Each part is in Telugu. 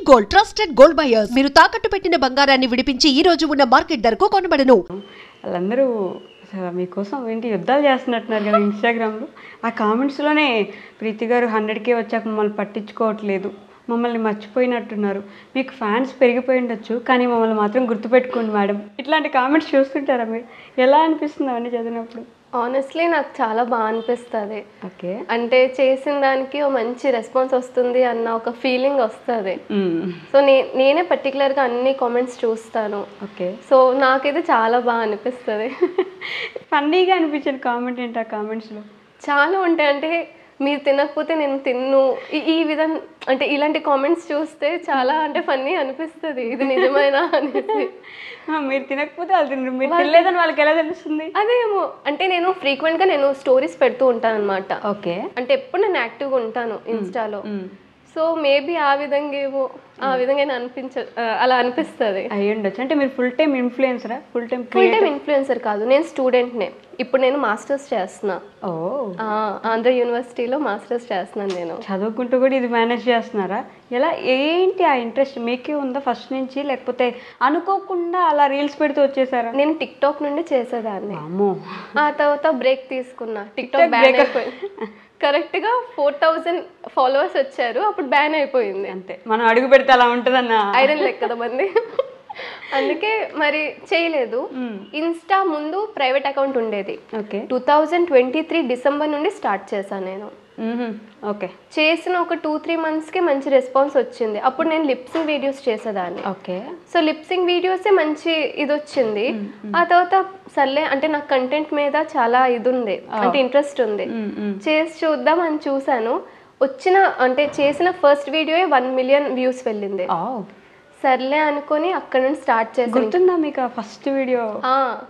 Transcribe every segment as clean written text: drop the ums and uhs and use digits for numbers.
గోల్డ్ ట్రస్టెడ్ గోల్డ్ బయర్స్ మీరు తాకట్టు పెట్టిన బంగారాన్ని విడిపించి ఈ రోజు ఉన్న మార్కెట్ ధరకు కొనబడను. వాళ్ళందరూ మీకోసం ఏంటి యుద్ధాలు చేస్తున్నట్టున్నారు కదా ఇన్స్టాగ్రామ్లో. ఆ కామెంట్స్లోనే ప్రీతి గారు 100K వచ్చాక మమ్మల్ని పట్టించుకోవట్లేదు, మమ్మల్ని మర్చిపోయినట్టున్నారు, మీకు ఫ్యాన్స్ పెరిగిపోయి ఉండొచ్చు కానీ మమ్మల్ని మాత్రం గుర్తుపెట్టుకోండి మేడం, ఇట్లాంటి కామెంట్స్ చూస్తుంటారా మీరు? ఎలా అనిపిస్తుంది అవన్నీ చదివినప్పుడు? ఆనెస్ట్లీ నాకు చాలా బాగా అనిపిస్తుంది. ఓకే, అంటే చేసిన దానికి ఒక మంచి రెస్పాన్స్ వస్తుంది అన్న ఒక ఫీలింగ్ వస్తుంది. సో నేనే పర్టికులర్గా అన్ని కామెంట్స్ చూస్తాను. ఓకే, సో నాకైతే చాలా బాగా అనిపిస్తుంది. ఫన్నీగా అనిపించిన కామెంట్ ఏంటి ఆ కామెంట్స్లో? చాలా ఉంటాయి. అంటే మీరు తినకపోతే నేను తిన్ను, ఈ విధంగా అంటే ఇలాంటి కామెంట్స్ చూస్తే చాలా అంటే ఫన్నీ అనిపిస్తుంది. ఇది నిజమేనా అనేసి. మీరు తినకపోతే వాళ్ళు తినరు, మీరు తినలేదని వాళ్ళకి ఎలా తెలుస్తుంది? అదేమో అంటే నేను ఫ్రీక్వెంట్గా నేను స్టోరీస్ పెడుతూ ఉంటాను అనమాట. ఓకే, అంటే ఎప్పుడు నేను యాక్టివ్గా ఉంటాను ఇన్స్టాలో. సో మేబీ ఆ విధంగా అలా అనిపిస్తుంది. అయ్యి ఉండొచ్చు. అంటే మీరు ఫుల్ టైం ఇన్ఫ్లుయెన్సరా? ఫుల్ టైం ఇన్ఫ్లుయెన్సర్ కాదు, నేను స్టూడెంట్నే. ఇప్పుడు నేను మాస్టర్స్ చేస్తున్నా. ఆంధ్ర యూనివర్సిటీలో మాస్టర్స్ చేస్తున్నాను. నేను చదువుకుంటూ కూడా ఇది మేనేజ్ చేస్తున్నారా? ఎలా ఏంటి ఆ ఇంట్రెస్ట్ మీకే ఉందా ఫస్ట్ నుంచి, లేకపోతే అనుకోకుండా అలా రీల్స్ పెడుతూ వచ్చేసారా? నేను టిక్టాక్ నుండి చేసేదాన్ని. ఆ తర్వాత బ్రేక్ తీసుకున్నా. టిక్టాక్ బ్యాన్ అయిపోయింది. కరెక్ట్గా 4000 ఫాలోవర్స్ వచ్చారు, అప్పుడు బ్యాన్ అయిపోయింది. అంతే, మనం అడుగు పెడితే అలా ఉంటుందన్న ఐరన్ లెక్క కదా మంది. అందుకే మరి చేయలేదు. ఇన్స్టా ముందు ప్రైవేట్ అకౌంట్ ఉండేది. 2023 డిసెంబర్ నుండి స్టార్ట్ చేశాను నేను. ఓకే, చేసిన ఒక 2-3 మంత్స్కి మంచి రెస్పాన్స్ వచ్చింది. అప్పుడు నేను లిప్సింగ్ వీడియోస్ చేసేదాన్ని. ఓకే, సో లిప్సింగ్ వీడియోసే మంచి ఇది వచ్చింది. ఆ తర్వాత సర్లే అంటే నాకు కంటెంట్ మీద చాలా ఇది ఉంది, అంటే ఇంట్రెస్ట్ ఉంది, చేసి చూద్దాం అని చూసాను. అంటే చేసిన ఫస్ట్ వీడియో 1 మిలియన్ వ్యూస్ వెళ్ళింది. సర్లే అనుకొని అక్కడ నుండి స్టార్ట్ చేసి. గుర్తుందా మీకు ఫస్ట్ వీడియో?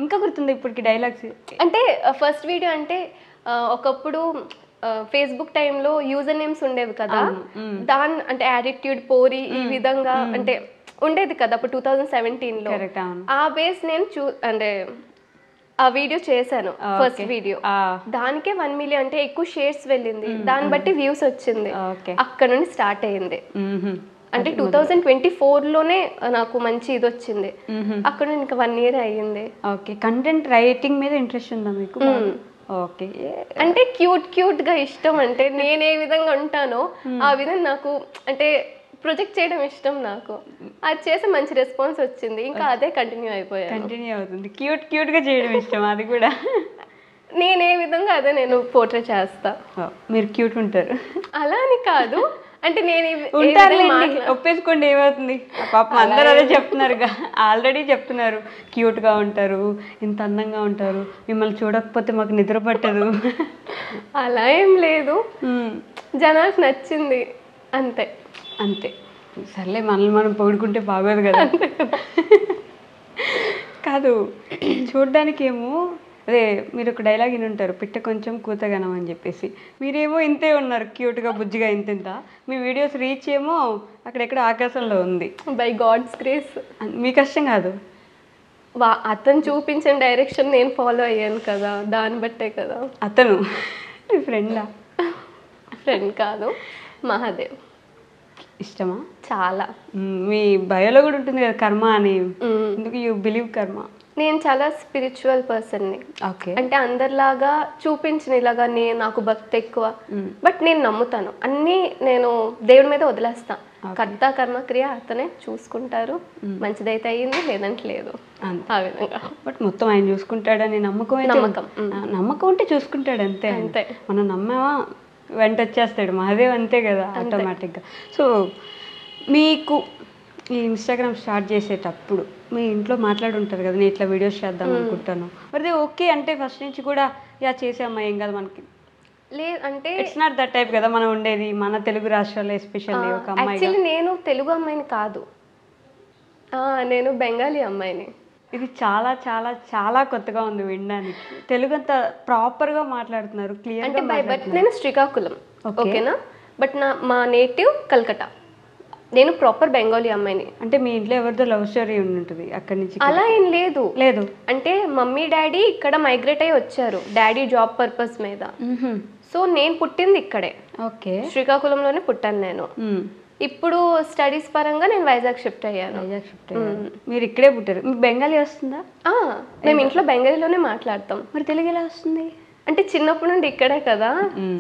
ఇంకా గుర్తుంది ఇప్పటికి డైలాగ్స్? అంటే ఫస్ట్ వీడియో అంటే ఒకప్పుడు ఫేస్బుక్ టైంలో యూజర్ నేమ్స్ ఉండేవి కదా, అంటే యాటిట్యూడ్ పోరి ఈ విధంగా అంటే ఉండేది కదా అప్పుడు 2017లో. ఆ బేస్ నేను అంటే ఆ వీడియో చేశాను ఫస్ట్ వీడియో. దానికే 1 మిలియన్ అంటే ఎక్కువ షేర్స్ వెళ్ళింది, దాన్ని బట్టి వ్యూస్ వచ్చింది. అక్కడ నుండి స్టార్ట్ అయ్యింది. అంటే 2024లోనే నాకు మంచి ఇది వచ్చింది. అక్కడ ఇంకా 1 ఇయర్ అయ్యింది. ఓకే, కంటెంట్ రైటింగ్ మీద ఇంట్రెస్ట్ ఉందా మీకు? ఓకే, అంటే క్యూట్ గా ఇష్టం. అంటే నేను ఏ విధంగా ఉంటానో ఆ విధంగా నాకు అంటే ప్రొజెక్ట్ చేయడం ఇష్టం. నాకు అది చేసి మంచి రెస్పాన్స్ వచ్చింది, ఇంకా అదే కంటిన్యూ అవుతుంది. క్యూట్ గా చేయడం ఇష్టం అది కూడా. నేను ఏ విధంగా అదే నేను పోర్ట్రే చేస్తా. మీరు క్యూట్ ఉంటారు అలా అని కాదు, అంటే నేను ఒప్పేసుకోండి, ఏమవుతుంది? పాపం అందరూ అదే చెప్తున్నారుగా, ఆల్రెడీ చెప్తున్నారు క్యూట్గా ఉంటారు, ఇంత అందంగా ఉంటారు, మిమ్మల్ని చూడకపోతే మాకు నిద్ర పట్టదు. అలా ఏం లేదు, జనాలకు నచ్చింది అంతే. సర్లే, మనల్ని మనం పొగుడుకుంటే బాగోదు కదా. కాదు, చూడ్డానికి ఏమో అదే మీరు ఒక డైలాగ్ విని ఉంటారు, పిట్ట కొంచెం కూతగనం అని చెప్పేసి. మీరేమో ఇంతే ఉన్నారు, క్యూట్గా బుజ్జిగా ఇంత. మీ వీడియోస్ రీచ్ ఏమో అక్కడెక్కడ ఆకాశంలో ఉంది. By God's grace. మీ కష్టం కాదు, అతను చూపించిన డైరెక్షన్ నేను ఫాలో అయ్యాను కదా, దాన్ని బట్టే కదా. అతను మీ ఫ్రెండా? ఫ్రెండ్ కాదు, మహాదేవ్. ఇష్టమా? చాలా. మీ బయోలో కూడా ఉంటుంది కదా కర్మ అని, ఎందుకు యూ బిలీవ్ కర్మ? నేను చాలా స్పిరిచువల్ పర్సన్ని. అంటే అందరిలాగా చూపించిన ఇలాగా నాకు భక్తి ఎక్కువ, బట్ నేను నమ్ముతాను అన్నీ. నేను దేవుడి మీద వదిలేస్తాను. కర్త కర్మ క్రియ అతనే చూసుకుంటారు, మంచిదైతే అయ్యింది, లేదంటే లేదు, ఆ విధంగా. బట్ మొత్తం ఆయన చూసుకుంటాడని నమ్మకం ఉంటే చూసుకుంటాడు అంతే. మనం నమ్మేవా వెంట వచ్చేస్తాడు మహాదేవ్, అంతే కదా ఆటోమేటిక్గా. సో మీకు ఈ ఇన్స్టాగ్రామ్ స్టార్ట్ చేసేటప్పుడు మీ ఇంట్లో మాట్లాడుంటారు కదా, నేను ఇట్లా వీడియోస్ చేద్దాం అనుకుంటాను, మరి ఓకే అంటే ఫస్ట్ నుంచి కూడా చేసామా ఏం కదా మనకి? లేదు, అంటే ఇట్స్ నాట్ దట్ టైప్ కదా మనం ఉండేది మన తెలుగు రాష్ట్రాల్లో, ఎస్పెషల్లీ ఒక అమ్మాయి. యాక్చువల్లీ నేను తెలుగు అమ్మాయిని కాదు, నేను బెంగాలీ అమ్మాయిని. ఇది చాలా చాలా చాలా కొత్తగా ఉంది వినడానికి. తెలుగు అంతా ప్రాపర్గా మాట్లాడుతున్నారు, క్లియర్. అంటే బై బర్త్ నేను శ్రీకాకుళం, ఓకేనా, బట్ మా నేటివ్ కల్కటా. నేను ప్రాపర్ బెంగాలీ అమ్మాయిని. అంటే మీ ఇంట్లో ఎవరితో లవ్ స్టోరీ ఉంటుంది అక్కడి నుంచి? అలా ఏం లేదు. లేదు, అంటే మమ్మీ డాడీ ఇక్కడ మైగ్రేట్ అయ్యి వచ్చారు, డాడీ జాబ్ పర్పస్ మీద. సో నేను పుట్టింది ఇక్కడే, ఓకే, శ్రీకాకుళంలోనే పుట్టాను నేను. ఇప్పుడు స్టడీస్ పరంగా నేను వైజాగ్ షిఫ్ట్ అయ్యాను. మీరు ఇక్కడే పుట్టారు. మీకు బెంగాలీ వస్తుందా? మేము ఇంట్లో బెంగాలీలోనే మాట్లాడతాం. మరి తెలుగు ఎలా వస్తుంది? అంటే చిన్నప్పటి నుండి ఇక్కడే కదా,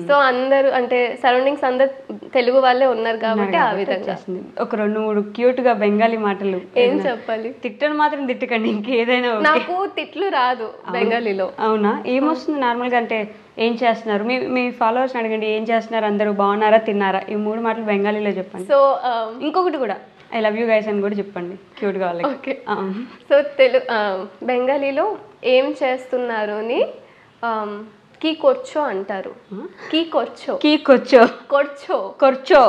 సో అందరూ అంటే సరౌండింగ్స్ అందరు తెలుగు వాళ్ళే ఉన్నారు కాబట్టి ఆ విధంగా. ఒక 2-3 క్యూట్ గా బెంగాలీ మాటలు ఏం చెప్పాలి? తిట్టను మాత్రం తిట్టకండి, ఇంకేదైనా. నాకు తిట్లు రాదు బెంగాలీలో. అవునా? ఏమొస్తుంది నార్మల్ గా? అంటే ఏం చేస్తున్నారు? మీ ఫాలోవర్స్ అడగండి, ఏం చేస్తున్నారు, అందరూ బాగున్నారా, తిన్నారా, ఈ 3 మాటలు బెంగాలీలో చెప్పండి. సో ఇంకొకటి కూడా ఐ లవ్ యూ గైస్ అని కూడా చెప్పండి క్యూట్ గా వాళ్ళకి. ఓకే. సో బెంగాలీలో ఏం చేస్తున్నారు అని కీ కొర్చో అంటారు. కీ కొర్చో, కీ కొర్చో, కొర్చో, కొర్చో,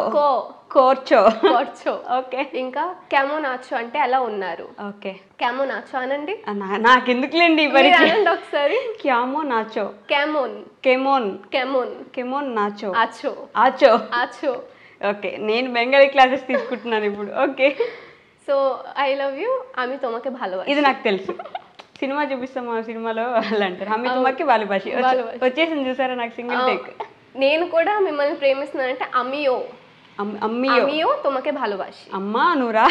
కోర్చో, కోర్చో. ఓకే. ఇంకా కేమోన్ ఆచో అంటే ఎలా ఉన్నారు. ఓకే. కేమోన్ ఆచో అనండి. నాకెందుకులేండి అనండి ఒకసారి. క్యామోన్ ఆచో, కేమోన్, కేమోన్, కేమోన్, కేమోన్ నాచో, ఆచో, ఆచో, ఆచో. ఓకే. నేను బెంగాలీ క్లాసెస్ తీసుకుంటున్నాను ఇప్పుడు. Okay. So I love you ఆమె తోమకే భాలోబాసి, ఇది నాకు తెలుసు. సినిమా చూపిస్తాం, ఆ సినిమాలో వాళ్ళు అంటారు ఆమె తుమ్మకి భాలోబాసి. వచ్చేసింది చూసారా నాకు సింగిల్ టేక్. నేను కూడా మిమ్మల్ని ప్రేమిస్తున్నానంటే అమ్మియో, అమ్మియో తుమ్మకే భాలోబాసి. అమ్మా నువ్వురా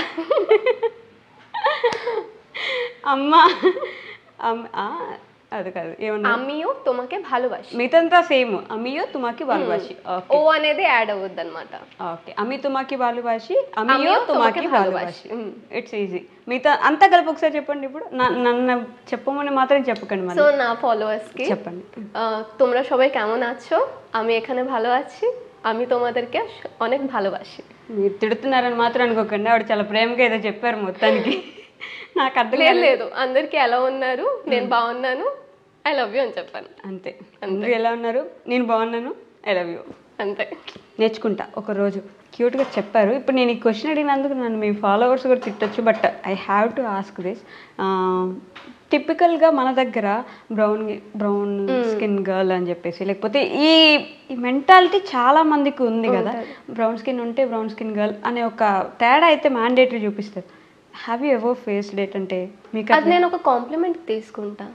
అమ్మా అది కాదు, ఏమన్నా అమ్మియో తుమ్మకే భాలోబాసి. మిగతంతా సేమ్, అమ్మియో తుమ్మకి భాలోబాసి. ఓ అనేది యాడ్ అవుద్ది అనమాట. ఓకే. అమ్మి తుమ్మకి భాలోబాసి, అమ్మియో తుమ్మకి భాలోబాసి. It's easy. మిగతా అంతా కలిపి ఒకసారి చెప్పండి. ఇప్పుడు నన్ను చెప్పమని మాత్రం చెప్పకండి. సో నా ఫాలోవర్స్ కి చెప్పండి. তোমরা সবাই কেমন আছো, আমি এখানে ভালো আছি, আমি তোমাদেরকে অনেক ভালোবাসি. మీరు తిడుతున్నారని మాత్రం అనుకోకండి, ఆవిడ చాలా ప్రేమగా ఏదో చెప్పారు మొత్తానికి. నాకు అర్థం లేదు, అందరికి ఎలా ఉన్నారు, నేను బాగున్నాను, ఐ లవ్ యూ అని చెప్పాను. అంతే. అందరూ ఎలా ఉన్నారు, నేను బాగున్నాను, ఐ లవ్ యూ, అంతే. నేర్చుకుంటా ఒకరోజు. క్యూట్గా చెప్పారు. ఇప్పుడు నేను ఈ క్వశ్చన్ అడిగినందుకు నన్ను మీ ఫాలోవర్స్ కూడా తిట్టచ్చు, but I have to ask this. టిపికల్గా మన దగ్గర బ్రౌన్ స్కిన్ గర్ల్ అని చెప్పేసి, లేకపోతే ఈ మెంటాలిటీ చాలా మందికి ఉంది కదా, బ్రౌన్ స్కిన్ ఉంటే బ్రౌన్ స్కిన్ గర్ల్ అనే ఒక తేడా అయితే మ్యాండేటరీ చూపిస్తారు. Have you ever faced it? అంటే మీకు అది నేను ఒక కాంప్లిమెంట్ తీసుకుంటా.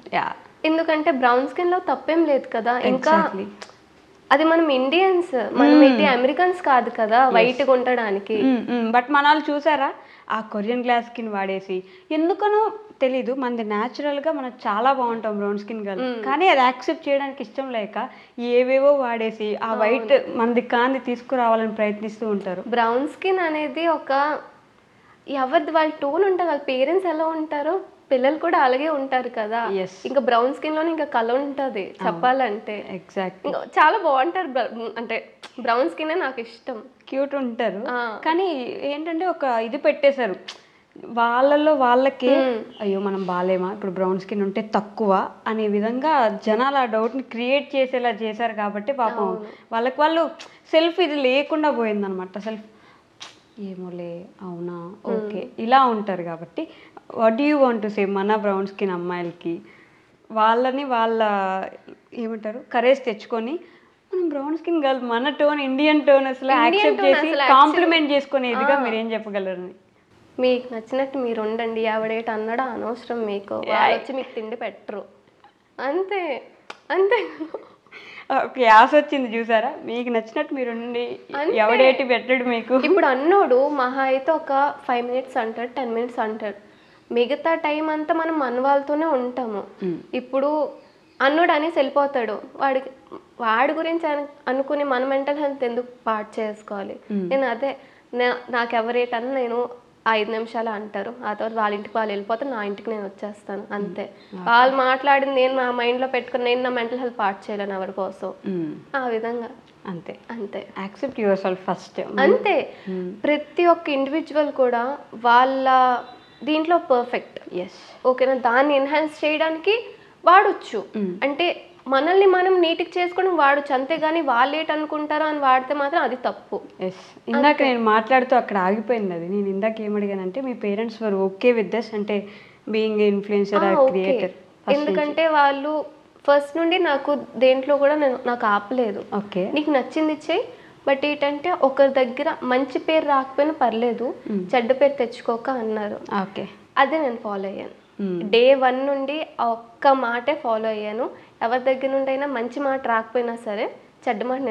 ఎందుకంటే బ్రౌన్ స్కిన్ లో తప్పేం లేదు కదా. ఇంకా అది మనం ఇండియన్స్, మనం అయితే అమెరికన్స్ కాదు కదా వైట్గా ఉండడానికి. బట్ మన వాళ్ళు చూసారా ఆ కొరియన్ గ్లాస్ స్కిన్ వాడేసి, ఎందుకనో తెలీదు, మనది న్యాచురల్గా మనం చాలా బాగుంటాం బ్రౌన్ స్కిన్ గర్ల్, కానీ అది యాక్సెప్ట్ చేయడానికి ఇష్టం లేక ఏవేవో వాడేసి ఆ వైట్ మనది కాంది తీసుకురావాలని ప్రయత్నిస్తూ ఉంటారు. బ్రౌన్ స్కిన్ అనేది ఒక ఎవరిది వాళ్ళ టోన్ ఉంటుంది, వాళ్ళ పేరెంట్స్ ఎలా ఉంటారో పిల్లలు కూడా అలాగే ఉంటారు కదా. ఇంకా బ్రౌన్ స్కిన్ లోనే ఇంకా కలర్ ఉంటుంది చెప్పాలంటే. ఎగ్జాక్ట్. చాలా బాగుంటారు, అంటే బ్రౌన్ స్కిన్ నాకు ఇష్టం, క్యూట్ ఉంటారు. కానీ ఏంటంటే ఒక ఇది పెట్టేశారు వాళ్ళల్లో వాళ్ళకి, అయ్యో మనం బాలేమా ఇప్పుడు బ్రౌన్ స్కిన్ ఉంటే తక్కువ అనే విధంగా జనాలు ఆ డౌట్ని క్రియేట్ చేసేలా చేశారు. కాబట్టి పాపం వాళ్ళకి వాళ్ళు సెల్ఫ్ ఇది లేకుండా పోయిందనమాట. సెల్ఫ్ ఏమోలే అవునా ఓకే ఇలా ఉంటారు. కాబట్టి what do you want to say మన బ్రౌన్ స్కిన్ అమ్మాయిలకి, వాళ్ళని వాళ్ళ ఏమంటారు కరేజ్ తెచ్చుకొని మనం బ్రౌన్ స్కిన్ గర్ల్, మన టోన్ ఇండియన్ టోన్ అసలు యాక్సెప్ట్ చేసి కాంప్లిమెంట్ చేసుకునేదిగా మీరు ఏం చెప్పగలరు? మీకు నచ్చినట్టు మీరు ఉండండి, ఎవడేట అన్నాడో అనవసరం, మీకు వచ్చి మీకు తిండి పెట్టరు, అంతే అంతే. యాస వచ్చింది చూసారా, మీకు నచ్చినట్టు మీరు ఉండండి, ఎవడేటి పెట్టాడు మీకు. ఇప్పుడు అన్నోడు మహా అయితే ఒక 5 minutes అంటాడు, 10 minutes అంటాడు, మిగతా టైం అంతా మనం మన వాళ్ళతోనే ఉంటాము. ఇప్పుడు అన్నోడు అనేసి వెళ్ళిపోతాడు, వాడి గురించి అనుకుని మన మెంటల్ హెల్త్ ఎందుకు పాడు చేసుకోవాలి. నేను అదే నాకెవరేటన్నా నేను 5 నిమిషాలు అంటారు, ఆ తర్వాత వాళ్ళ ఇంటికి వాళ్ళు వెళ్ళిపోతారు, నా ఇంటికి నేను వచ్చేస్తాను, అంతే. వాళ్ళు మాట్లాడింది నేను నా మైండ్లో పెట్టుకుని నేను నా మెంటల్ హెల్త్ పాడు చేయలేను ఎవరి కోసం, ఆ విధంగా. అంతే అంతే. Accept your self first. అంతే. ప్రతి ఒక్క ఇండివిజువల్ కూడా వాళ్ళ దీంట్లో పర్ఫెక్ట్. ఓకేనా, దాన్ని ఎన్హాన్స్ చేయడానికి వాడొచ్చు. అంటే మనల్ని మనం నీట్గా చేసుకొని వాడచ్చు, అంతేగాని వాళ్ళు ఏంటనుకుంటారో అని వాడితే మాత్రం అది తప్పు. ఇందాక నేను మాట్లాడుతూ అక్కడ ఆగిపోయింది అది. నేను ఇందాక ఏమడిగానంటే మీ parents were okay with this, అంటే బీయింగ్ ఇన్ఫ్లుయెన్సర్ ఆర్ క్రియేటర్? ఎందుకంటే వాళ్ళు ఫస్ట్ నుండి నాకు దేంట్లో కూడా నాకు ఆపలేదు. ఓకే, నీకు నచ్చింది ఇచ్చేయి, బట్ ఏంటంటే ఒకరి దగ్గర మంచి పేరు రాకపోయినా పర్లేదు, చెడ్డ పేరు తెచ్చుకోక అన్నారు. ఓకే, అదే నేను ఫాలో అయ్యాను. డే 1 నుండి ఒక్క మాటే ఫాలో అయ్యాను. ఎవరి దగ్గర నుండి అయినా మంచి మాట రాకపోయినా సరే చెడ్డ మాట